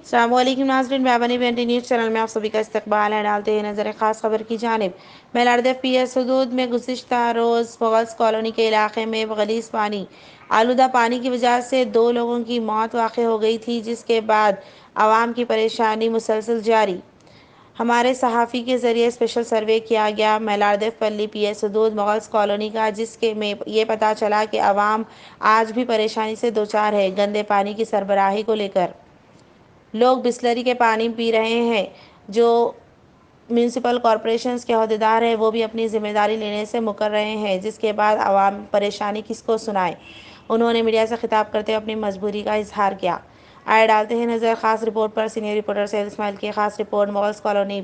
अस्सलामुअलैकुम नाज़रीन, बाबनी पेंटी news channel में आप सभी का इस्तकबाल है। डालते हैं नज़र ख़ास खबर की जानिब। मेलार्देव पीएस हदूद में गुज़िश्ता रोज़ मुगल्स कॉलोनी के इलाके में गलीज़ पानी आलूदा पानी की वजह से 2 लोगों की मौत वाक़ हो गई थी, जिसके बाद आवाम की परेशानी मुसलसल जारी। हमारे सहाफ़ी के ज़रिए स्पेशल सर्वे किया गया मेलार्देव पल्ली पीएस हदूद मुगल्स कॉलोनी का, जिसके में ये पता चला कि आवाम आज भी परेशानी से दो चार है। गंदे पानी की सरबराही को लेकर लोग बिसलरी के पानी पी रहे हैं। जो म्यूनसिपल कॉरपोरेशंस के अहदेदार हैं वो भी अपनी ज़िम्मेदारी लेने से मुकर रहे हैं, जिसके बाद आवाम परेशानी किसको सुनाए। उन्होंने मीडिया से खिताब करते हुए अपनी मजबूरी का इजहार किया। आए डालते हैं नज़र ख़ास रिपोर्ट पर। सीनियर रिपोर्टर सैयद इस्माइल की ख़ास रिपोर्ट मुगल्स कॉलोनी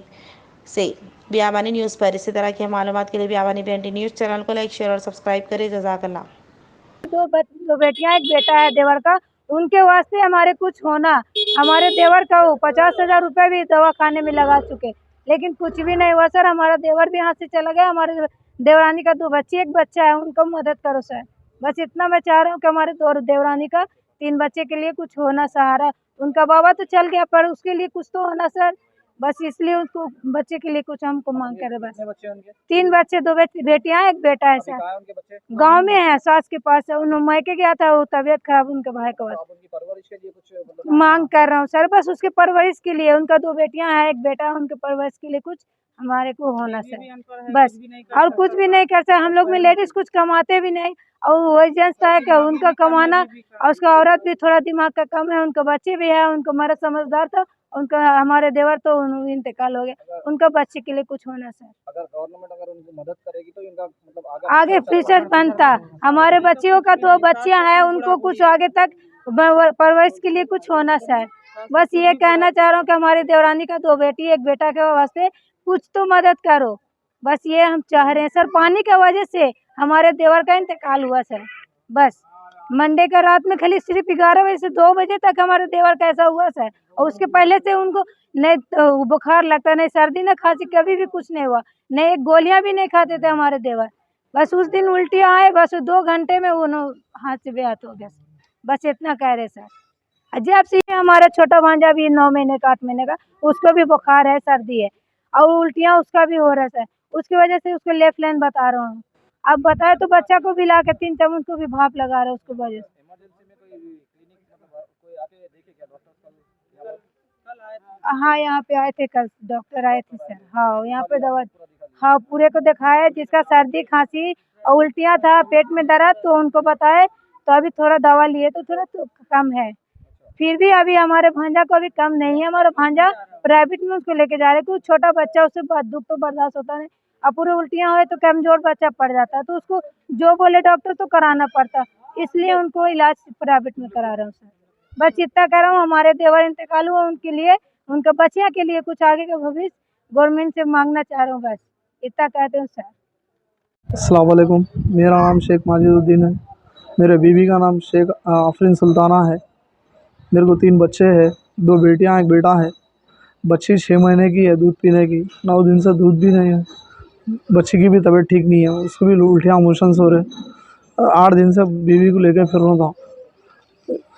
से बियाबानी न्यूज़ पर। इसी तरह की मालूमात के लिए बियाबानी पेंटी न्यूज़ चैनल को लाइक, शेयर और सब्सक्राइब करें। जज़ाकल्लाह। दो बेटियां एक बेटा है देवर का, उनके वास्ते हमारे कुछ होना। हमारे देवर का 50,000 रुपये भी दवा खाने में लगा चुके, लेकिन कुछ भी नहीं हुआ सर। हमारा देवर भी यहाँ से चला गया। हमारे देवरानी का 2 बच्चे एक बच्चा है, उनको मदद करो सर। बस इतना मैं चाह रहा हूँ कि हमारे देवरानी का 3 बच्चे के लिए कुछ होना सहारा। उनका बाबा तो चल गया, पर उसके लिए कुछ तो होना सर। बस इसलिए उसको बच्चे के लिए कुछ हमको मांग कर बस। 3 बच्चे, 2 बेटियां एक बेटा है सर। गांव में है, सास के पास है। उन मायके गया था, वो तबीयत खराब उनके भाई का। मांग कर रहा हूँ सर, बस उसके परवरिश के लिए। उनका 2 बेटियां हैं एक बेटा है, उनके परवरिश के लिए कुछ हमारे को होना सर। बस और कुछ भी नहीं कर सकते हम लोग में। लेडीज कुछ कमाते भी नहीं, और वही जेंट्स है कि उनका कमाना, और उसका औरत भी थोड़ा दिमाग का कम है। उनका बच्चे भी है, उनका मर्द समझदार था। उनका हमारे देवर तो इंतकाल हो गया, उनका बच्चे के लिए कुछ होना सर। अगर गवर्नमेंट उनको मदद करेगी तो इनका मतलब आगे फ्यूचर बनता। हमारे बच्चियों का 2 बच्चियां हैं, उनको कुछ आगे तक परवरिश के लिए कुछ होना सर। बस ये कहना चाह रहा हूँ कि हमारी देवरानी का 2 बेटी एक बेटा के वास्ते कुछ तो मदद करो। बस ये हम चाह रहे हैं सर। पानी की वजह से हमारे देवर का इंतकाल हुआ सर। बस मंडे का रात में खाली सिर्फ 11 बजे से 2 बजे तक हमारे देवर का ऐसा हुआ सर। और उसके पहले से उनको नहीं तो बुखार लगता, नहीं सर्दी, न खांसी, कभी भी कुछ नहीं हुआ। नहीं एक गोलियां भी नहीं खाते थे हमारे देवर। बस उस दिन उल्टियाँ आए, बस 2 घंटे में वो हाथ से बेहाथ हो गया। बस इतना कह रहे सर। जब से हमारा छोटा भांजा भी 9 महीने का 8 महीने का, उसको भी बुखार है, सर्दी है, और उल्टियाँ उसका भी हो रहा है सर। उसकी वजह से उसको लेफ्ट लाइन बता रहा हूँ। अब बताए तो बच्चा को भी ला के 3 चम्मच को भी भाप लगा रहा है उसकी वजह से। हाँ, यहाँ पे आए थे कल, डॉक्टर आए थे सर। हाँ, यहाँ पे दवा, हाँ, पूरे को दिखाया। जिसका सर्दी खांसी और उल्टियाँ था, पेट में दर्द, तो उनको बताए, तो अभी थोड़ा दवा लिए तो थोड़ा तो कम है। फिर भी अभी हमारे भांजा को अभी कम नहीं है। हमारा भांजा प्राइवेट में उसको लेके जा रहे, क्योंकि छोटा बच्चा, उससे दुख तो बर्दाश्त होता नहीं। अब पूरे उल्टियाँ हुए तो कमजोर बच्चा पड़ जाता है, तो उसको जो बोले डॉक्टर तो कराना पड़ता। इसलिए उनको इलाज प्राइवेट में करा रहा हूँ सर। बस इतना कर रहा हूँ। हमारे देवर इंतकाल हुआ, उनके लिए, उनका बच्चियाँ के लिए कुछ आगे का भविष्य गवर्नमेंट से मांगना चाह रहा हूँ। बस इतना कहते हूँ सर। अस्सलाम वालेकुम। मेरा नाम शेख माजिदुद्दीन है। मेरे बीवी का नाम शेख आफरीन सुल्ताना है। मेरे को 3 बच्चे हैं, 2 बेटियां एक बेटा है। बच्ची 6 महीने की है, दूध पीने की। 9 दिन से दूध भी नहीं है। बच्ची की भी तबीयत ठीक नहीं है, उसको भी उल्टियाँ मोशंस हो रहे। 8 दिन से बीवी को लेकर फिर रहा था।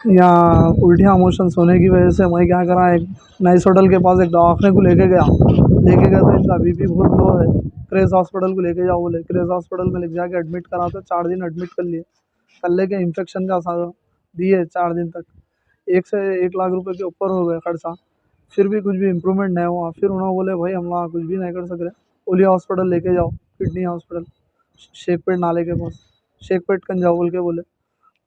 यहाँ उल्टियाँ मोशंस होने की वजह से मैं क्या करा, एक नाइस होटल के पास एक दवाखाने को लेके गया तो इनका बीपी बहुत लो है। क्रेज हॉस्पिटल को लेके जाओ बोले। क्रेज हॉस्पिटल में ले जाके एडमिट करा तो 4 दिन एडमिट कर लिए। कल लेके इन्फेक्शन का दिए 4 दिन तक। 1 से 1 लाख रुपए के ऊपर हो गए खर्चा। फिर भी कुछ भी इम्प्रूवमेंट नहीं हुआ। फिर उन्होंने बोले भाई हम लोग कुछ भी नहीं कर सक रहे, ओलिया हॉस्पिटल लेके जाओ, किडनी हॉस्पिटल शेखपेट नाले के पास, शेखपेट कंजाओ बोल के बोले।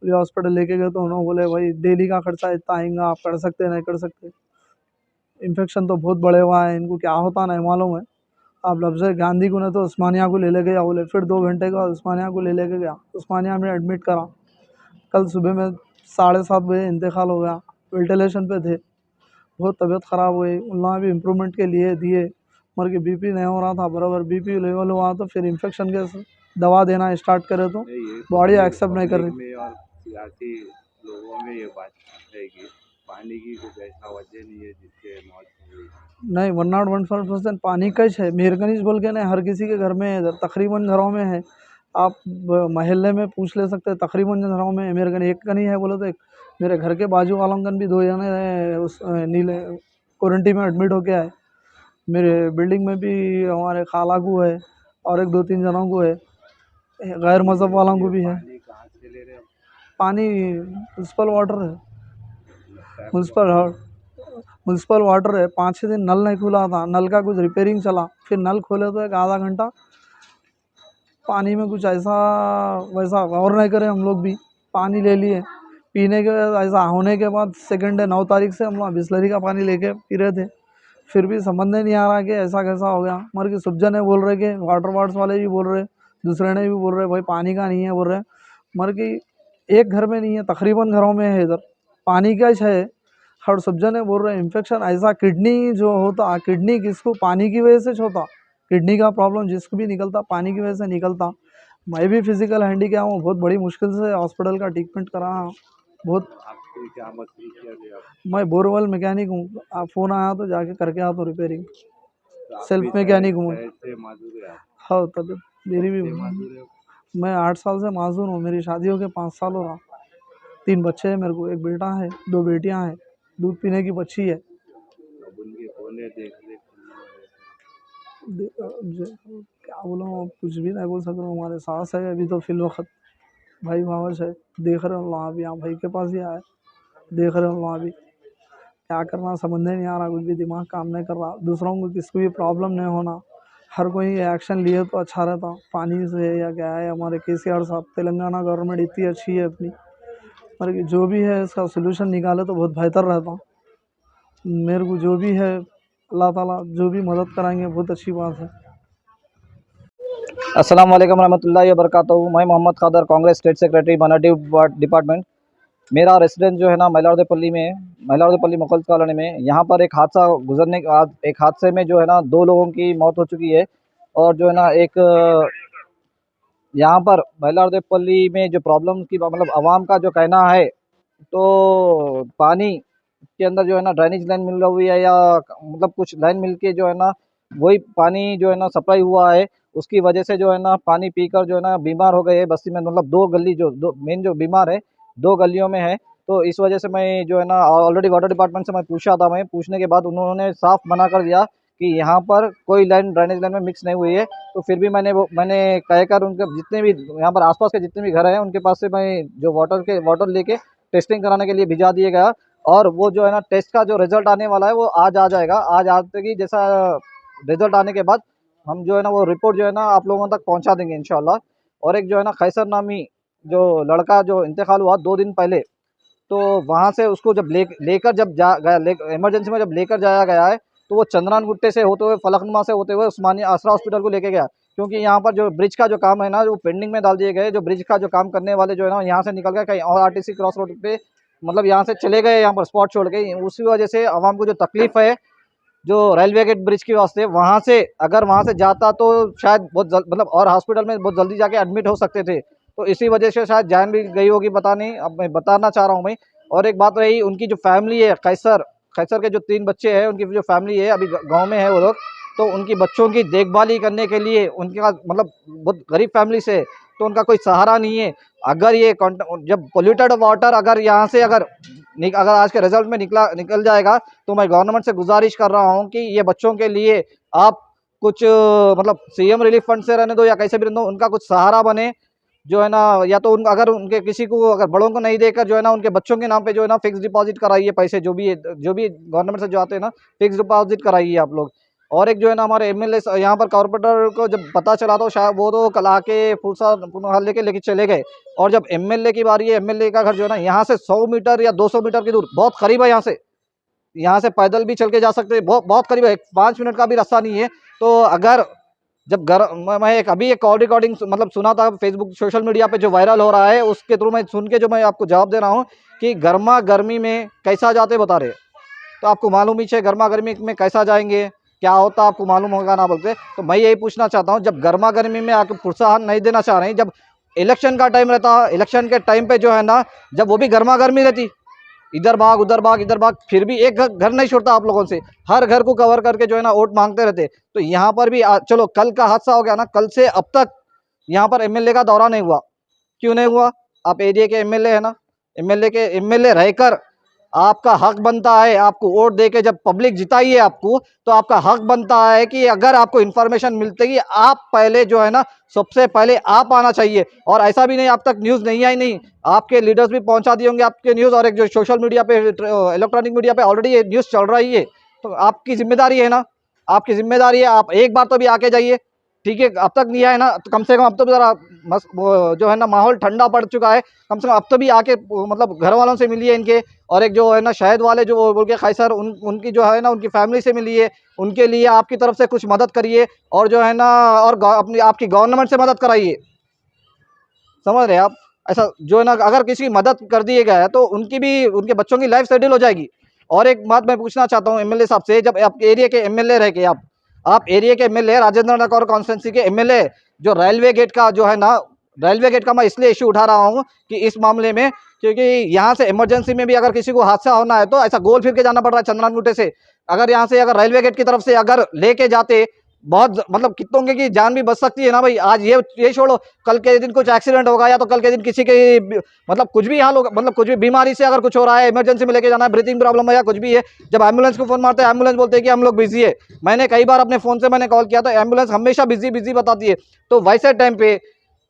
ओलिया हॉस्पिटल लेके गए तो उन्होंने बोले भाई डेली का खर्चा इतना आएगा, आप कर सकते नहीं कर सकते। इन्फेक्शन तो बहुत बड़े हुआ है, इनको क्या होता नहीं मालूम है। आप लफ्ज़ गांधी को ने तो उस्मानिया को ले लेके गया बोले। फिर 2 घंटे के बाद उस्मानिया को ले लेके गया, उस्मानिया में एडमिट करा। कल सुबह में 7:30 बजे इंतकाल हो गया। वेंटिलेशन पे थे, बहुत तबीयत ख़राब हुई। उन लोगों भी इम्प्रूवमेंट के लिए दिए, मगर के बीपी नहीं हो रहा था बराबर। बीपी लेवल हुआ तो फिर इन्फेक्शन के दवा देना स्टार्ट करे तो बॉडी एक्सेप्ट नहीं कर रही। लोगों में ये बात है कि पानी की कुछ ऐसा वजह नहीं है जिससे मौत हुई। नहीं, 101% पानी का ही है। मेरकनीज बोल के नहीं, हर किसी के घर में है, तकरीबन घरों में है। आप मोहल्ले में पूछ ले सकते हैं, तकरीबन घरों में मेरकनी एक कनी है बोले तो मेरे घर के बाजू वालों का भी 2 जने उस नीले क्वारंटीन में एडमिट होके आए। मेरे बिल्डिंग में भी हमारे खाला को है और एक 2-3 जनों को है, गैर मज़हब वालों को भी है। पानी कहाँ से ले रहे हो? पानी म्यूनसिपल वाटर है, टैप म्यूनसिपल म्यूनसिपल वाटर है। 5-6 दिन नल नहीं खुला था, नल का कुछ रिपेयरिंग चला, फिर नल खोले तो एक आधा घंटा पानी में कुछ ऐसा वैसा गौर नहीं करे, हम लोग भी पानी ले लिए पीने के। ऐसा होने के बाद सेकंड डे 9 तारीख से हम लोग बिस्लरी का पानी लेके पी रहे थे, फिर भी समझ में नहीं आ रहा कि ऐसा कैसा हो गया। मगर कि सब जने बोल रहे कि वाटर वार्ड्स वाले भी बोल रहे, दूसरे ने भी बोल रहे भाई पानी का नहीं है बोल रहे। मगर कि एक घर में नहीं है, तकरीबन घरों में है इधर पानी का ही है। हर सब जने बोल रहे इन्फेक्शन ऐसा किडनी जो होता, किडनी किसको पानी की वजह से होता, किडनी का प्रॉब्लम जिसको भी निकलता पानी की वजह से निकलता। मैं भी फिजिकल हैंडीकैप हूँ, बहुत बड़ी मुश्किल से हॉस्पिटल का ट्रीटमेंट करा बहुत। आपको क्या मजबूर किया गया? मैं बोरवेल मैकेनिक हूँ, आप फ़ोन आया तो जाके करके आता हूँ रिपेयरिंग। तो आप सेल्फ भी मैकेनिक हूँ। शहर से माजूर है आप? हाँ तब मेरी भी से माजूर है? मैं 8 साल से माजूर हूँ, मेरी शादी हो के 5 साल हो रहा। 3 बच्चे हैं मेरे को, एक बेटा है 2 बेटियाँ हैं, दूध पीने की बच्ची है। अब उनके होने देख रेख क्या बोलूँ, कुछ भी नहीं बोल सकता हूँ। हमारे सास है अभी तो फिल वक्त, भाई मावश है, देख रहे हो वहाँ भी, यहाँ भाई के पास ही आया, देख रहे हो वहाँ भी। क्या करना समझ में नहीं आ रहा, कुछ भी दिमाग काम नहीं कर रहा। दूसरों को किसको भी प्रॉब्लम नहीं होना, हर कोई एक्शन लिए तो अच्छा रहता। पानी से है या क्या है, हमारे केसीआर साहब, तेलंगाना गवर्नमेंट इतनी अच्छी है अपनी, पर कि जो भी है इसका सोल्यूशन निकाले तो बहुत बेहतर रहता। मेरे को जो भी है अल्लाह ताला जो भी मदद कराएंगे बहुत अच्छी बात है। अस्सलाम वालेकुम रहमतुल्लाहि व बरकातहू। मैं Mohammed Khader, Congress state secretary minority department. मेरा रेसिडेंस जो है ना मैलारदेपल्ली में है, मैलारदेपल्ली मुगल्स कॉलोनी में। यहाँ पर एक हादसा गुजरने के बाद, एक हादसे में जो है ना 2 लोगों की मौत हो चुकी है। और जो है ना एक यहाँ पर मैलारदेपल्ली में जो प्रॉब्लम की मतलब आवाम का जो कहना है, तो पानी के अंदर जो है ना ड्रेनेज लाइन मिल रही है, या मतलब कुछ लाइन मिल के जो है ना वही पानी जो है ना सप्लाई हुआ है, उसकी वजह से जो है ना पानी पीकर जो है ना बीमार हो गए बस्ती में। मतलब 2 गली जो 2 मेन जो बीमार है 2 गलियों में है। तो इस वजह से मैं जो है ना ऑलरेडी वाटर डिपार्टमेंट से मैं पूछा था, मैं पूछने के बाद उन्होंने साफ मना कर दिया कि यहाँ पर कोई लाइन ड्रेनेज लाइन में मिक्स नहीं हुई है। तो फिर भी मैंने कहकर उनके जितने भी यहाँ पर आसपास के जितने भी घर हैं उनके पास से मैं जो वाटर लेके टेस्टिंग कराने के लिए भिजा दिए गया। और वो जो है ना टेस्ट का जो रिजल्ट आने वाला है वो आज आ जाएगा। आज आते ही जैसा रिजल्ट आने के बाद हम जो है ना वो रिपोर्ट जो है ना आप लोगों तक पहुंचा देंगे इंशाल्लाह। और एक जो है ना खैसर नामी जो लड़का जो इंतकाल हुआ 2 दिन पहले, तो वहाँ से उसको जब लेकर जब जा गया इमरजेंसी में जब लेकर जाया गया है, तो वो चंद्रान गुट्टे से होते हुए फलकनुमा से होते हुए उस्मानिया आसरा हॉस्पिटल को लेके गया। क्योंकि यहाँ पर जो ब्रिज का जो काम है ना वो पेंडिंग में डाल दिए गए। जो ब्रिज का जो काम करने वाले जो है ना यहाँ से निकल गए कहीं और आरटीसी क्रॉस रोड पे, मतलब यहाँ से चले गए, यहाँ पर स्पॉट छोड़ के। उसी वजह से आवाम को जो तकलीफ है जो रेलवे गेट ब्रिज के वास्ते, वहाँ से अगर वहाँ से जाता तो शायद बहुत मतलब और हॉस्पिटल में बहुत जल्दी जाके एडमिट हो सकते थे। तो इसी वजह से शायद जान भी गई होगी, पता नहीं, अब मैं बताना चाह रहा हूँ मैं। और एक बात रही उनकी जो फैमिली है, खैसर के जो 3 बच्चे हैं, उनकी जो फैमिली है अभी गाँव में है वो लोग। तो उनकी बच्चों की देखभाली करने के लिए उनके पास मतलब बहुत गरीब फैमिली से, तो उनका कोई सहारा नहीं है। अगर ये जब पोल्यूटेड वाटर अगर यहाँ से अगर आज के रिजल्ट में निकल जाएगा, तो मैं गवर्नमेंट से गुजारिश कर रहा हूँ कि ये बच्चों के लिए आप कुछ मतलब सीएम रिलीफ फंड से रहने दो या कैसे भी रहने दो, उनका कुछ सहारा बने जो है ना। या तो अगर उनके किसी को अगर बड़ों को नहीं देकर जो है ना उनके बच्चों के नाम पे जो है ना फिक्स डिपॉजिट कराइए, पैसे जो भी गवर्नमेंट से जो आते हैं ना फिक्स डिपॉजिट कराइए आप लोग। और एक जो है ना हमारे एमएलए यहाँ पर कॉर्पोरेटर को जब पता चला तो शायद वो तो कल आके पुनः लेके चले गए। और जब एमएलए की बारी है, एमएलए का घर जो है ना यहाँ से 100 मीटर या 200 मीटर की दूर, बहुत करीब है यहाँ से पैदल भी चल के जा सकते हैं, बहुत करीब है, 5 मिनट का भी रास्ता नहीं है। तो अगर जब मैं एक कॉल रिकॉर्डिंग मतलब सुना था फेसबुक सोशल मीडिया पे जो वायरल हो रहा है, उसके थ्रू मैं सुन के जो मैं आपको जवाब दे रहा हूँ कि गर्मा गर्मी में कैसा जाते बता रहे। तो आपको मालूम ही है गर्मा गर्मी में कैसा जाएंगे, क्या होता आपको मालूम होगा ना बोलते। तो मैं यही पूछना चाहता हूँ, जब गर्मा गर्मी में आके प्रोत्साहन नहीं देना चाह रहे हैं, जब इलेक्शन का टाइम रहता, इलेक्शन के टाइम पे जो है ना जब वो भी गर्मा गर्मी रहती, इधर भाग उधर भाग इधर भाग, फिर भी एक घर नहीं छोड़ता आप लोगों से, हर घर को कवर करके जो है ना वोट मांगते रहते। तो यहाँ पर भी चलो कल का हादसा हो गया ना, कल से अब तक यहाँ पर एमएलए का दौरा नहीं हुआ। क्यों नहीं हुआ? आप एरिया के एमएलए है ना, एमएलए रहकर आपका हक बनता है, आपको वोट देके जब पब्लिक जिताई है आपको, तो आपका हक बनता है कि अगर आपको इन्फॉर्मेशन मिलती है आप पहले जो है ना, सबसे पहले आप आना चाहिए। और ऐसा भी नहीं अब तक न्यूज़ नहीं आई, नहीं आपके लीडर्स भी पहुंचा दिए होंगे आपके न्यूज़, और एक जो सोशल मीडिया पे इलेक्ट्रॉनिक मीडिया पे ऑलरेडी ये न्यूज़ चल रही है। तो आपकी जिम्मेदारी है ना, आपकी जिम्मेदारी है, आप एक बार तो भी आके जाइए। ठीक है, अब तक नहीं आए ना, तो कम से कम अब तो ज़रा जो है ना माहौल ठंडा पड़ चुका है, कम से कम अब तो भी आके मतलब घर वालों से मिलिए इनके, और एक जो है ना शहद वाले जो बोल के खैसर उनकी जो है ना उनकी फैमिली से मिलिए, उनके लिए आपकी तरफ से कुछ मदद करिए, और जो है ना और अपनी आपकी गवर्नमेंट से मदद कराइए। समझ रहे हैं आप? ऐसा जो है ना अगर किसी की मदद कर दिए गया है तो उनकी भी, उनके बच्चों की लाइफ सेटल हो जाएगी। और एक बात मैं पूछना चाहता हूँ एमएलए साहब से, जब आप एरिया के एमएलए रह के आप एरिया के एमएलए राजेंद्र नगर कॉन्स्टिट्यूंसी के एमएलए, जो रेलवे गेट का जो है ना, रेलवे गेट का मैं इसलिए इशू उठा रहा हूँ कि इस मामले में, क्योंकि यहाँ से इमरजेंसी में भी अगर किसी को हादसा होना है तो ऐसा गोल फिर के जाना पड़ रहा है चंद्रानगुटे से। अगर यहाँ से अगर रेलवे गेट की तरफ से अगर लेके जाते, बहुत मतलब कितनों की जान भी बच सकती है ना भाई। आज ये छोड़ो, कल के दिन कुछ एक्सीडेंट होगा, या तो कल के दिन किसी के मतलब कुछ भी हाल होगा, मतलब कुछ भी बीमारी से अगर कुछ हो रहा है, इमरजेंसी में लेके जाना है, ब्रीथिंग प्रॉब्लम है या कुछ भी है, जब एम्बुलेंस को फोन मारते हैं, एम्बुलेंस बोलते हैं कि हम लोग बिजी है। मैंने कई बार अपने फोन से मैंने कॉल किया तो एम्बुलेंस हमेशा बिजी बताती है। तो वैसे टाइम पे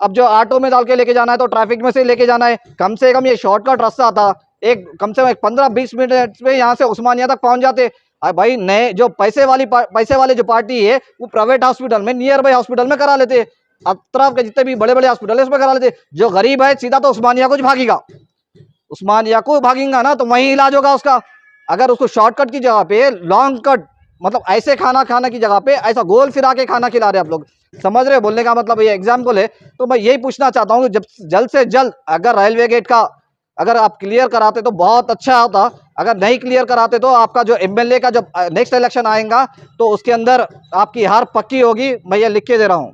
अब जो ऑटो में डाल के लेके जाना है तो ट्रैफिक में से लेके जाना है, कम से कम ये शॉर्टकट रास्ता था, एक कम से कम 15-20 मिनट में यहाँ से उस्मानिया तक पहुंच जाते। भाई नए जो पैसे वाले जो पार्टी है वो प्राइवेट हॉस्पिटल में, नियर बाई हॉस्पिटल में करा लेते, अतराफ के जितने भी बड़े बड़े हॉस्पिटल है उसमें करा लेते। जो गरीब है सीधा तो उस्मानिया को भागेगा, उस्मानिया को भागेगा ना, तो वहीं इलाज होगा उसका। अगर उसको शॉर्टकट की जगह पे लॉन्ग कट, मतलब ऐसे खाना की जगह पे ऐसा गोल फिरा के खाना खिला रहे आप लोग। समझ रहे हो बोलने का मतलब? ये एग्जाम्पल है। तो मैं यही पूछना चाहता हूँ, जब जल्द से जल्द अगर रेलवे गेट का अगर आप क्लियर कराते तो बहुत अच्छा होता। अगर नहीं क्लियर कराते तो आपका जो एमएलए का जब नेक्स्ट इलेक्शन आएगा तो उसके अंदर आपकी हार पक्की होगी, मैं ये लिख के दे रहा हूँ।